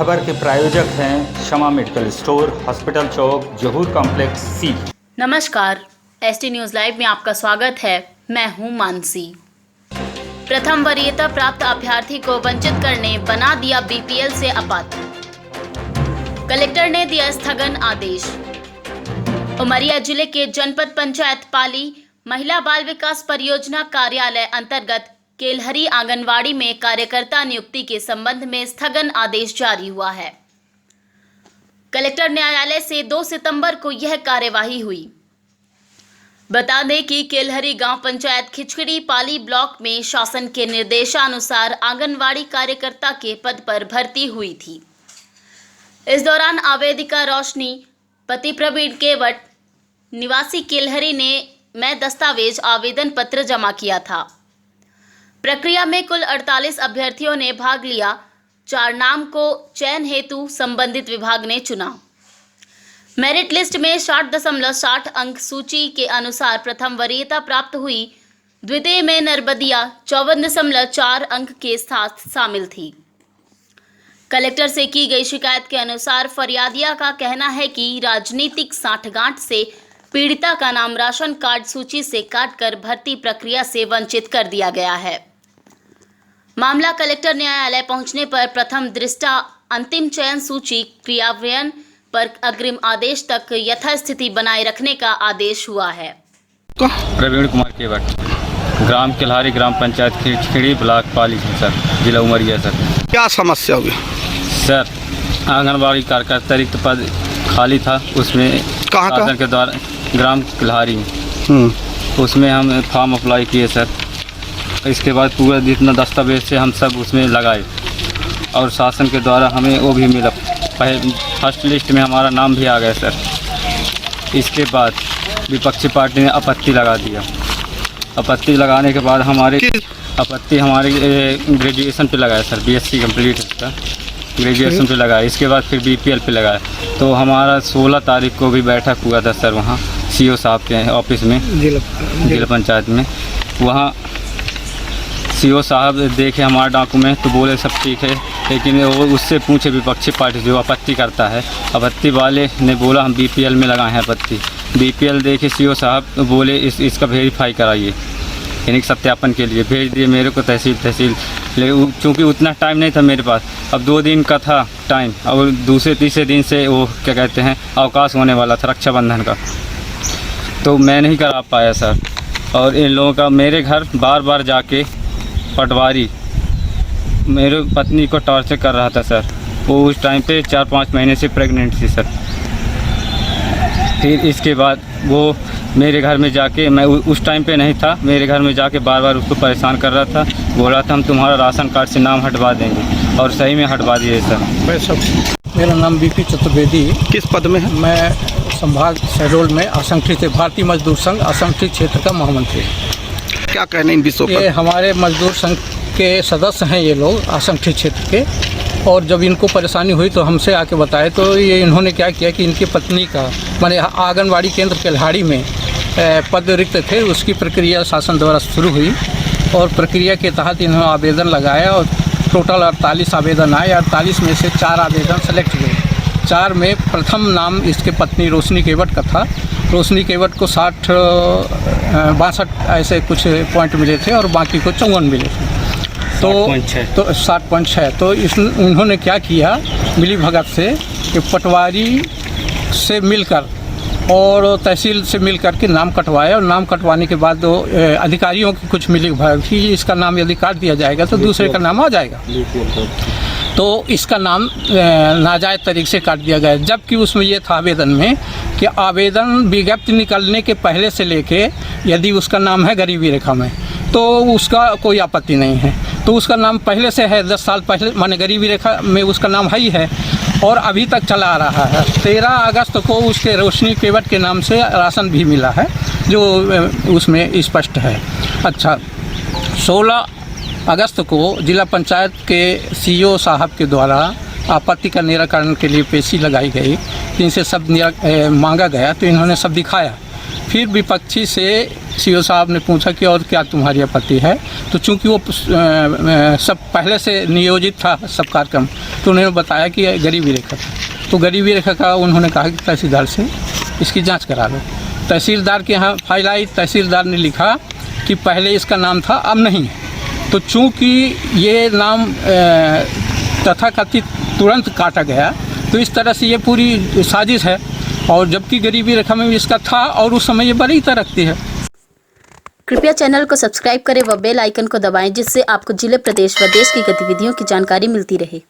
खबर के प्रायोजक हैं शमा मेडिकल स्टोर, हॉस्पिटल चौक, जहूर कॉम्प्लेक्स सी। नमस्कार, एसटी न्यूज लाइव में आपका स्वागत है। मैं हूं मानसी। प्रथम वरीयता प्राप्त अभ्यर्थी को वंचित करने बना दिया बीपीएल से अपात्र। कलेक्टर ने दिया स्थगन आदेश। उमरिया जिले के जनपद पंचायत पाली महिला बाल विकास परियोजना कार्यालय अंतर्गत केलहरी आंगनवाड़ी में कार्यकर्ता नियुक्ति के संबंध में स्थगन आदेश जारी हुआ है। कलेक्टर न्यायालय से 2 सितंबर को यह कार्यवाही हुई। बता दें कि केलहरी गांव पंचायत खिचड़ी पाली ब्लॉक में शासन के निर्देशानुसार आंगनवाड़ी कार्यकर्ता के पद पर भर्ती हुई थी। इस दौरान आवेदिका रोशनी पति प्रवीण केवट निवासी केलहरी ने मैं दस्तावेज आवेदन पत्र जमा किया था। प्रक्रिया में कुल 48 अभ्यर्थियों ने भाग लिया। 4 नाम को चयन हेतु संबंधित विभाग ने चुना। मेरिट लिस्ट में 60.60 अंक सूची के अनुसार प्रथम वरीयता प्राप्त हुई। द्वितीय में नरबदिया 54.4 अंक के साथ शामिल थी। कलेक्टर से की गई शिकायत के अनुसार फरियादिया का कहना है कि राजनीतिक साठगांठ से पीड़िता का नाम राशन कार्ड सूची से काटकर भर्ती प्रक्रिया से वंचित कर दिया गया है। मामला कलेक्टर न्यायालय पहुंचने पर प्रथम दृष्टा अंतिम चयन सूची क्रियान्वयन पर अग्रिम आदेश तक यथास्थिति बनाए रखने का आदेश हुआ है। प्रवीण कुमार केवट, ग्राम केलहरी, ग्राम पंचायत खिचड़ी, ब्लॉक पाली सर, जिला उमरिया सर। क्या समस्या होगी सर? आंगनबाड़ी कार्यकर्ता रिक्त पद खाली था, उसमें कहाँ शासन के द्वारा ग्राम केलहरी उसमें हम फॉर्म अप्लाई किए सर। इसके बाद पूरा जितना दस्तावेज से हम सब उसमें लगाए और शासन के द्वारा हमें वो भी मिला। फर्स्ट लिस्ट में हमारा नाम भी आ गया सर। इसके बाद विपक्षी पार्टी ने आपत्ति लगा दिया। आपत्ति लगाने के बाद हमारे ग्रेजुएशन पे लगाया सर, बीएससी कंप्लीट इसका ग्रेजुएशन पे लगाया। इसके बाद फिर बीपीएल पे लगाया। तो हमारा 16 तारीख को भी बैठक हुआ था सर, वहाँ सीओ साहब के ऑफिस में, जिला पंचायत में। वहाँ सीओ साहब देखे हमारा डॉक्यूमेंट तो बोले सब ठीक है, लेकिन वो उससे पूछे विपक्षी पार्टी जो आपत्ति करता है, आपत्ति वाले ने बोला हम बीपीएल में लगाए हैं आपत्ति। बीपीएल देखे सीओ साहब बोले इसका वेरीफाई कराइए, यानी सत्यापन के लिए भेज दिए मेरे को तहसील। लेकिन चूँकि उतना टाइम नहीं था मेरे पास, अब 2 दिन का था टाइम और दूसरे तीसरे दिन से वो क्या कहते हैं अवकाश होने वाला था रक्षाबंधन का, तो मैं नहीं करा पाया सर। और इन लोगों का मेरे घर बार बार जाके पटवारी मेरे पत्नी को टॉर्चर कर रहा था सर। वो उस टाइम पे 4-5 महीने से प्रेग्नेंट थी सर। फिर इसके बाद वो मेरे घर में जाके, मैं उस टाइम पे नहीं था, मेरे घर में जाके बार बार उसको परेशान कर रहा था। बोल रहा था हम तुम्हारा राशन कार्ड से नाम हटवा देंगे, और सही में हटवा दिए सर। मेरा नाम बीपी चतुर्वेदी। किस पद में है? मैं संभाग शहडोल में असंगठित भारतीय मजदूर संघ असंगठित क्षेत्र का महामंत्री। क्या कहने इन विषयों पर? ये हमारे मजदूर संघ के सदस्य हैं ये लोग असंगठित क्षेत्र के, और जब इनको परेशानी हुई तो हमसे आके बताए। तो ये इन्होंने क्या किया कि इनकी पत्नी का माने आंगनवाड़ी केंद्र केलहरी में पद रिक्त थे, उसकी प्रक्रिया शासन द्वारा शुरू हुई और प्रक्रिया के तहत इन्होंने आवेदन लगाया और टोटल 48 आवेदन आए। 48 में से 4 आवेदन सेलेक्ट हुए। 4 में प्रथम नाम इसके पत्नी रोशनी केवट का था। रोशनी केवट को 62 ऐसे कुछ पॉइंट मिले थे और बाकी को 54 मिले थे। तो 60.6। तो इन्होंने क्या किया मिली भगत से कि पटवारी से मिलकर और तहसील से मिलकर के नाम कटवाया, और नाम कटवाने के बाद वो अधिकारियों की कुछ मिली भगत कि इसका नाम यदि काट दिया जाएगा तो दूसरे का नाम आ जाएगा। तो इसका नाम नाजायज़ तरीके से काट दिया गया, जबकि उसमें ये था आवेदन में कि आवेदन विज्ञप्ति निकलने के पहले से लेके यदि उसका नाम है गरीबी रेखा में तो उसका कोई आपत्ति नहीं है। तो उसका नाम पहले से है, 10 साल पहले माने गरीबी रेखा में उसका नाम है ही है और अभी तक चला आ रहा है। 13 अगस्त को उसके रोशनी केवट के नाम से राशन भी मिला है, जो उसमें स्पष्ट है। अच्छा, 16 अगस्त को जिला पंचायत के सीईओ साहब के द्वारा आपत्ति का निराकरण के लिए पेशी लगाई गई। इनसे सब मांगा गया तो इन्होंने सब दिखाया फिर विपक्षी से सीओ साहब ने पूछा कि और क्या तुम्हारी आपत्ति है, तो चूंकि वो सब पहले से नियोजित था सब कार्यक्रम, तो उन्होंने बताया कि गरीबी रेखा था। तो गरीबी रेखा का उन्होंने कहा कि तहसीलदार से इसकी जांच करा लो। तहसीलदार के यहाँ फाइल आई, तहसीलदार ने लिखा कि पहले इसका नाम था अब नहीं है। तो चूँकि ये नाम तथाकथित तुरंत काटा गया, तो इस तरह से ये पूरी साजिश है, और जबकि गरीबी रेखा में भी इसका था और उस समय ये वरीयता रखती है। कृपया चैनल को सब्सक्राइब करें व बेल आइकन को दबाएं, जिससे आपको जिले, प्रदेश व देश की गतिविधियों की जानकारी मिलती रहे।